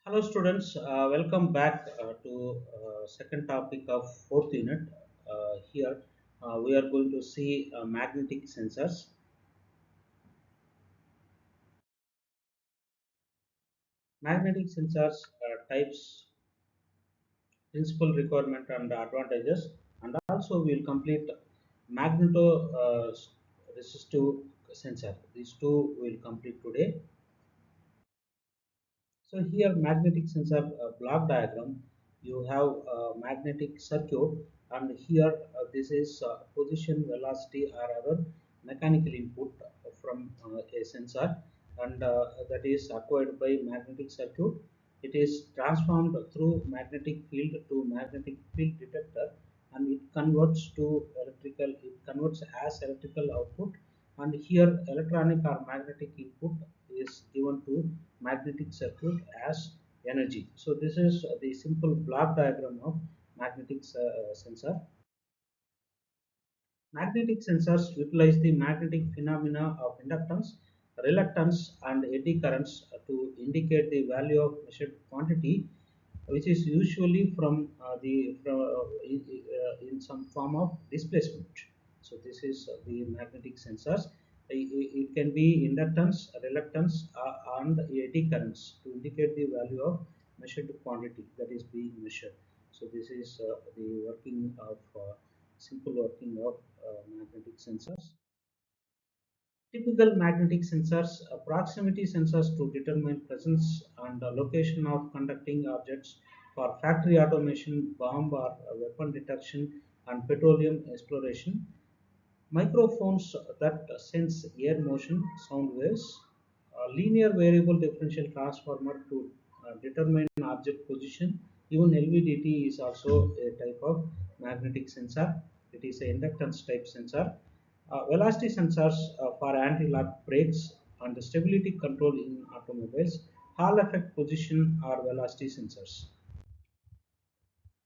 Hello students, welcome back to second topic of fourth unit. Here we are going to see magnetic sensors. Magnetic sensors types, principal requirement and advantages, and also we will complete magneto resistive sensor. These two we will complete today. So here magnetic sensor block diagram, you have a magnetic circuit, and here this is position, velocity or other mechanical input from a sensor, and that is acquired by magnetic circuit. It is transformed through magnetic field to magnetic field detector, and it converts to electrical, it converts as electrical output, and here electronic or magnetic input is given to magnetic circuit as energy. So this is the simple block diagram of magnetic sensor. Magnetic sensors utilize the magnetic phenomena of inductance, reluctance and eddy currents to indicate the value of measured quantity, which is usually in some form of displacement. So this is the magnetic sensors. It can be inductance, reluctance, and eddy currents to indicate the value of measured quantity that is being measured. So this is the working of simple working of magnetic sensors. Typical magnetic sensors, proximity sensors to determine presence and location of conducting objects for factory automation, bomb or weapon detection, and petroleum exploration. Microphones that sense air motion, sound waves. A linear variable differential transformer to determine object position. Even LVDT is also a type of magnetic sensor. It is an inductance type sensor. Velocity sensors for anti-lock brakes and stability control in automobiles. Hall effect position or velocity sensors.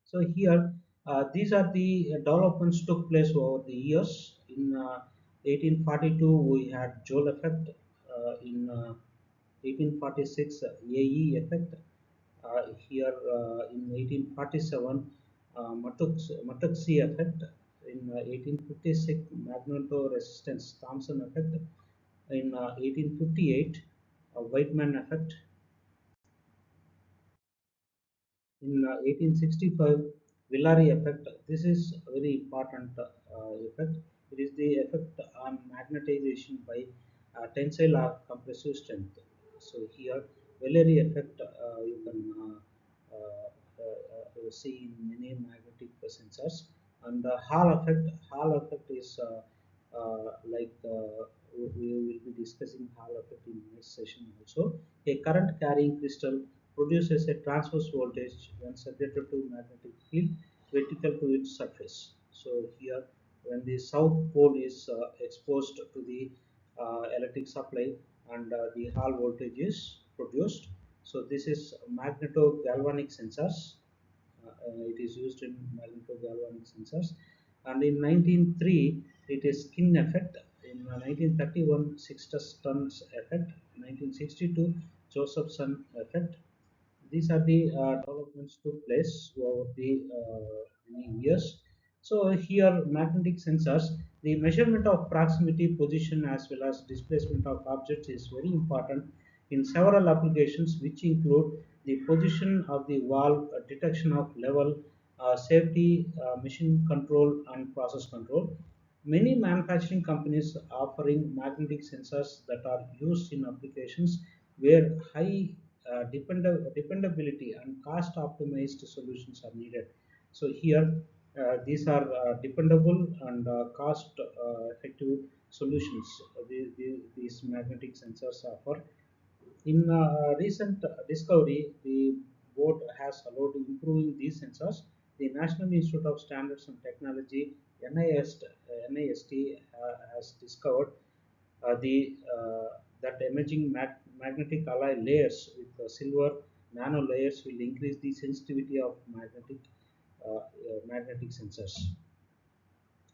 So here, these are the developments took place over the years. In 1842, we had Joule effect. In 1846, AE effect. Here in 1847, Matuxi effect. In 1856, magneto-resistance Thomson effect. In 1858, Whiteman effect. In 1865, Villari effect. This is a very important effect. It is the effect on magnetization by tensile or compressive strength. So here, Villari effect you can see in many magnetic sensors. And Hall effect is we will be discussing Hall effect in next session also. A current carrying crystal produces a transverse voltage when subjected to magnetic field vertical to its surface. So here, when the south pole is exposed to the electric supply, and the Hall voltage is produced. So this is magneto-galvanic sensors. It is used in magneto-galvanic sensors. And in 1903, it is Skin effect. In 1931, Sixtus-Tons effect. 1962, Josephson effect. These are the developments took place over the many years. So here magnetic sensors, the measurement of proximity, position as well as displacement of objects is very important in several applications, which include the position of the valve, detection of level, safety, machine control and process control. Many manufacturing companies offering magnetic sensors that are used in applications where high dependability and cost optimized solutions are needed. So here these are dependable and cost effective solutions these magnetic sensors offer. In recent discovery, the board has allowed improving these sensors. The National Institute of Standards and Technology (NIST) has discovered that emerging magnetic alloy layers with silver nano layers will increase the sensitivity of magnetic sensors.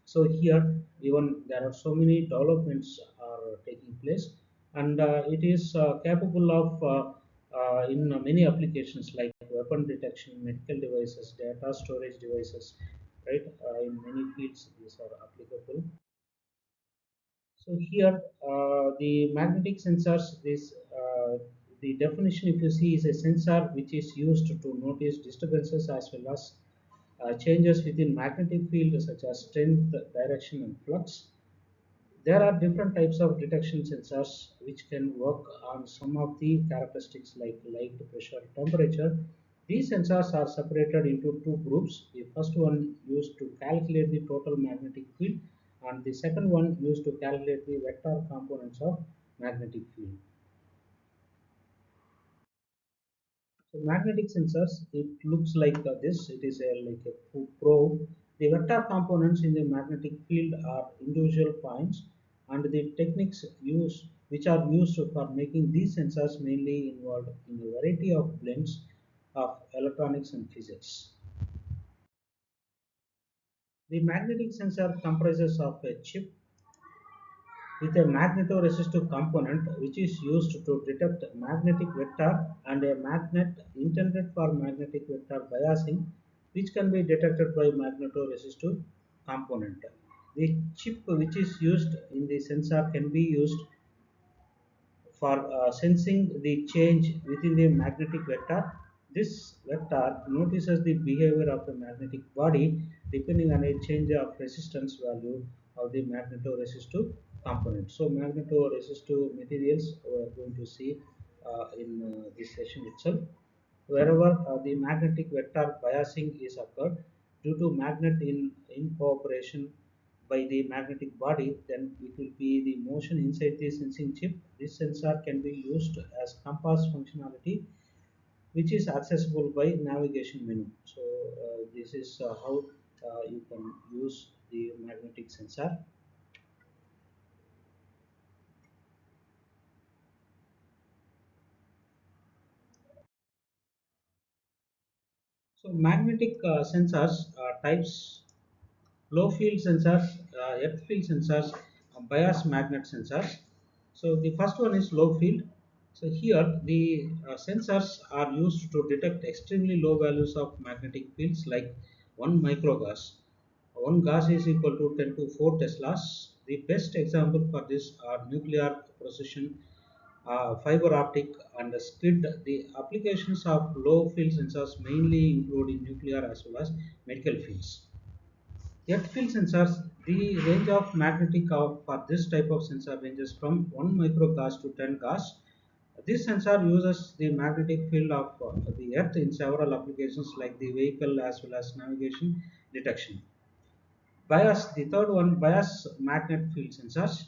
So here, even there are so many developments are taking place, and it is capable of in many applications like weapon detection, medical devices, data storage devices, right? In many fields, these are applicable. So here, the magnetic sensors, the definition if you see is a sensor which is used to notice disturbances as well as changes within magnetic field such as strength, direction, and flux. There are different types of detection sensors which can work on some of the characteristics like light, pressure, temperature. These sensors are separated into two groups. The first one used to calculate the total magnetic field, and the second one used to calculate the vector components of magnetic field. So magnetic sensors, it looks like this. It is like a probe. The vector components in the magnetic field are individual points, and the techniques used, which are used for making these sensors, mainly involved in a variety of blends of electronics and physics. The magnetic sensor comprises of a chip with a magnetoresistive component which is used to detect magnetic vector and a magnet intended for magnetic vector biasing which can be detected by magnetoresistive component. The chip which is used in the sensor can be used for sensing the change within the magnetic vector. This vector notices the behavior of the magnetic body depending on a change of resistance value of the magnetoresistive component. So magnetoresistive materials we are going to see in this session itself. Wherever the magnetic vector biasing is occurred due to magnet in cooperation by the magnetic body, then it will be the motion inside the sensing chip. This sensor can be used as compass functionality, which is accessible by navigation menu. So this is how you can use the magnetic sensor. So magnetic sensors types: low field sensors, earth field sensors, bias magnet sensors. So the first one is low field. So here the sensors are used to detect extremely low values of magnetic fields like 1 microgas. 1 gas is equal to 10 to 4 teslas. The best example for this are nuclear precision, fiber optic, and SPID. The applications of low field sensors mainly include in nuclear as well as medical fields. Yet field sensors, the range of magnetic for this type of sensor ranges from 1 microgas to 10 gas. This sensor uses the magnetic field of the earth in several applications like the vehicle as well as navigation detection. Bias, the third one, bias magnet field sensors.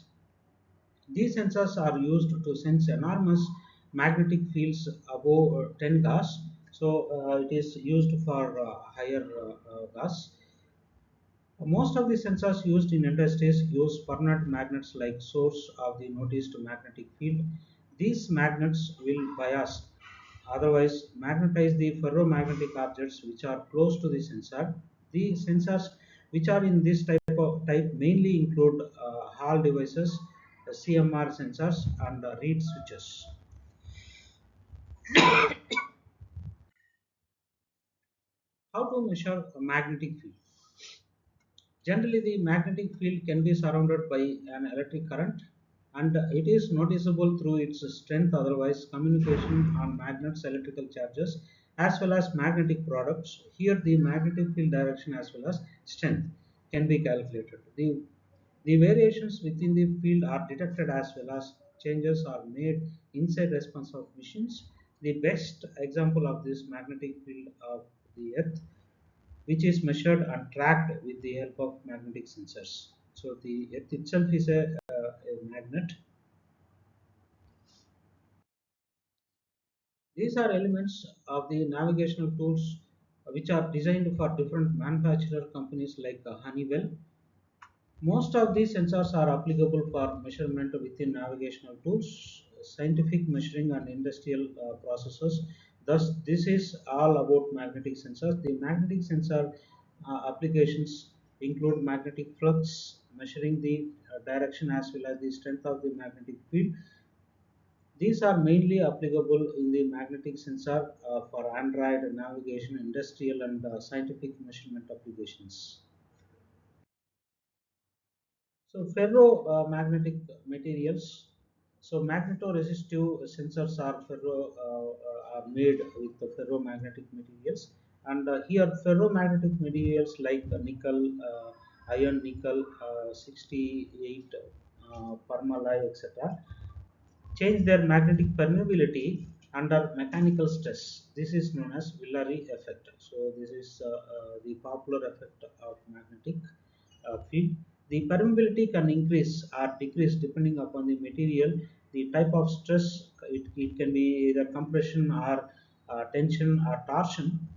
These sensors are used to sense enormous magnetic fields above 10 gas. So it is used for higher gas. Most of the sensors used in industries use permanent magnets like source of the noticed magnetic field. These magnets will bias, otherwise magnetize the ferromagnetic objects which are close to the sensor. The sensors which are in this type mainly include Hall devices, CMR sensors, and reed switches. How to measure a magnetic field? Generally, the magnetic field can be surrounded by an electric current and it is noticeable through its strength. Otherwise, communication on magnets, electrical charges, as well as magnetic products. Here, the magnetic field direction as well as strength can be calculated. The variations within the field are detected as well as changes are made inside response of machines. The best example of this magnetic field of the earth which is measured and tracked with the help of magnetic sensors. So the earth itself is a magnet. These are elements of the navigational tools which are designed for different manufacturer companies like Honeywell. Most of these sensors are applicable for measurement within navigational tools, scientific measuring, and industrial processes. Thus, this is all about magnetic sensors. The magnetic sensor applications include magnetic flux, measuring the direction as well as the strength of the magnetic field. These are mainly applicable in the magnetic sensor for Android navigation, industrial, and scientific measurement applications. So ferromagnetic materials. So magnetoresistive sensors are made with the ferromagnetic materials, and here ferromagnetic materials like nickel, iron nickel, 68 permalloy, etc., change their magnetic permeability under mechanical stress. This is known as Villari effect. So this is the popular effect of magnetic field. The permeability can increase or decrease depending upon the material, the type of stress. It can be either compression or tension or torsion,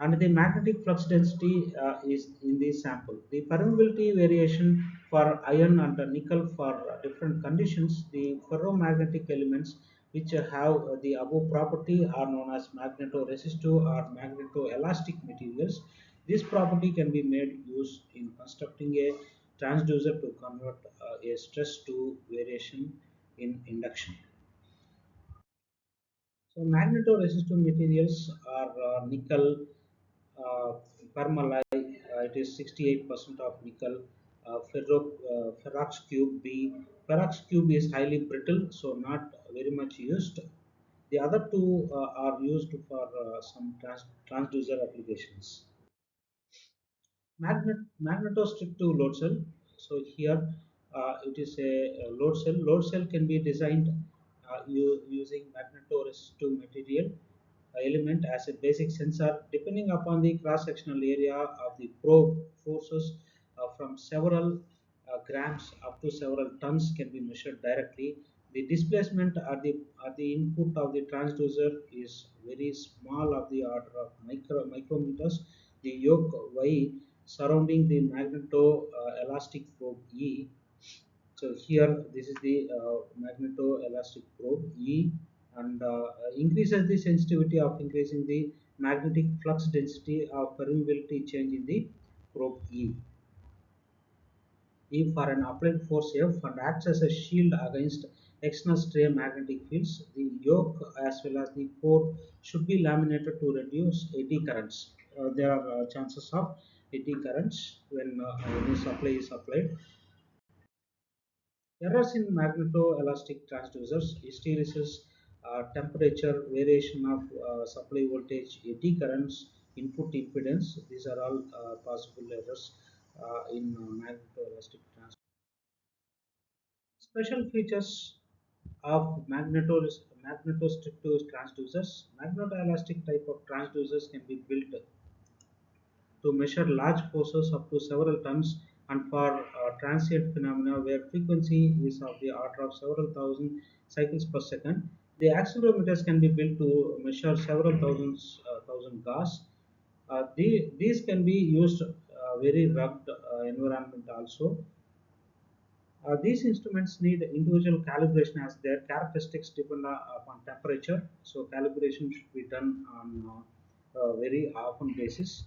and the magnetic flux density is in the sample. The permeability variation for iron and nickel for different conditions. The ferromagnetic elements which have the above property are known as magnetoresistive or magnetoelastic materials. This property can be made use in constructing a transducer to convert a stress to variation in induction. So magnetoresistive materials are nickel, uh, permalloy. It is 68% of nickel. Ferrox cube B. Ferrox cube is highly brittle, so not very much used. The other two are used for some transducer applications. Magnetostrictive load cell. So here it is a load cell. Load cell can be designed using magnetoresistive material element as a basic sensor. Depending upon the cross-sectional area of the probe, forces from several grams up to several tons can be measured directly. The displacement at the input of the transducer is very small, of the order of micrometers. The yoke Y surrounding the magneto-elastic probe E. So here this is the magneto-elastic probe E, and increases the sensitivity of increasing the magnetic flux density of permeability change in the probe E. E for an applied force F and acts as a shield against external stray magnetic fields. The yoke as well as the core should be laminated to reduce eddy currents. There are chances of eddy currents when any supply is applied. Errors in magneto-elastic transducers, hysteresis, temperature, variation of supply voltage, eddy currents, input impedance. These are all possible errors in magneto-elastic transducers. Special features of magnetostrictive transducers. Magnetoelastic type of transducers can be built to measure large forces up to several tons, and for transient phenomena where frequency is of the order of several thousand cycles per second. The accelerometers can be built to measure several thousand Gauss. These can be used very rugged environment also. These instruments need individual calibration as their characteristics depend upon temperature. So calibration should be done on very often basis.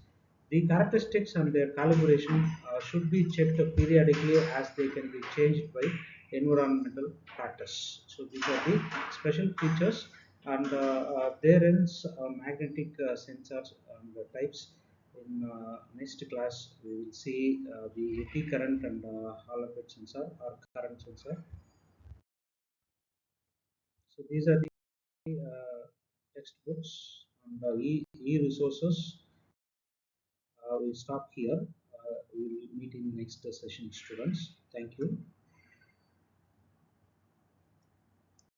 The characteristics and their calibration should be checked periodically as they can be changed by environmental factors. So these are the special features, and there ends magnetic sensors and the types. In next class, we will see the AP current and Hall effect sensor or current sensor. So these are the textbooks and e-resources. We'll stop here. We will meet in next session, students. Thank you.